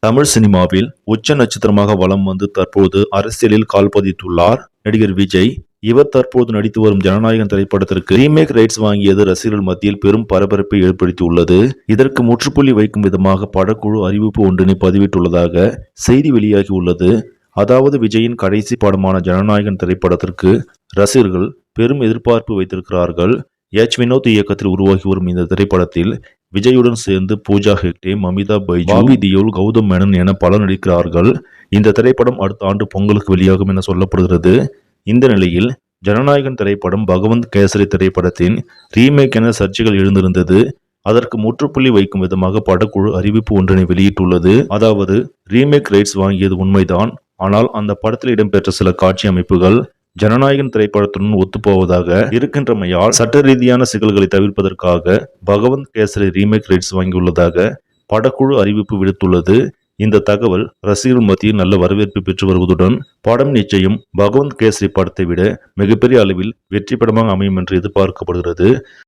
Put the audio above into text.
தமிழ் சினிமாவில் உச்ச நட்சத்திரமாக வலம் வந்து தற்போது அரசியலில் கால் பதித்துள்ளார் நடிகர் விஜய். இவர் தற்போது நடித்து வரும் ஜனநாயகன் திரைப்படத்திற்கு ரீமேக் ரைட்ஸ் வாங்கியது ரசிகர்கள் மத்தியில் பெரும் பரபரப்பை ஏற்படுத்தியுள்ளது. இதற்கு முற்றுப்புள்ளி வைக்கும் விதமாக படக்குழு அறிவிப்பு ஒன்றினை பதிவிட்டுள்ளதாக செய்தி வெளியாகியுள்ளது. அதாவது விஜயின் கடைசி படமான ஜனநாயகன் திரைப்படத்திற்கு ரசிகர்கள் பெரும் எதிர்பார்ப்பு வைத்திருக்கிறார்கள். வினோத் இயக்கத்தில் உருவாகி வரும் இந்த திரைப்படத்தில் விஜயுடன் சேர்ந்து பூஜா ஹெக்டே, மமிதா பைஜு, பாபி தியோல், கௌதம் மேனன் என பலர் நடிக்கிறார்கள். இந்த திரைப்படம் அடுத்த ஆண்டு பொங்கலுக்கு வெளியாகும் என சொல்லப்படுகிறது. இந்த நிலையில் ஜனநாயகன் திரைப்படம் பகவந்த் கேசரி திரைப்படத்தின் ரீமேக் என சர்ச்சைகள் எழுந்திருந்தது. அதற்கு முற்றுப்புள்ளி வைக்கும் விதமாக படக்குழு அறிவிப்பு ஒன்றினை வெளியிட்டுள்ளது. அதாவது ரீமேக் ரைட்ஸ் வாங்கியது உண்மைதான், ஆனால் அந்த படத்தில் இடம்பெற்ற சில காட்சி அமைப்புகள் ஜனநாயகன் திரைப்படத்துடன் ஒத்துப்போவதாக இருக்கின்றமையால் சட்ட ரீதியான சிக்கல்களை தவிர்ப்பதற்காக பகவந்த் கேசரி ரீமேக் ரைட்ஸ் வாங்கியுள்ளதாக படக்குழு அறிவிப்பு விடுத்துள்ளது. இந்த தகவல் ரசிகர்கள் மத்தியில் நல்ல வரவேற்பு பெற்று வருவதுடன் படம் நிச்சயம் பகவந்த் கேசரி படத்தை விட மிகப்பெரிய அளவில் வெற்றி படமாக அமையும் என்று எதிர்பார்க்கப்படுகிறது.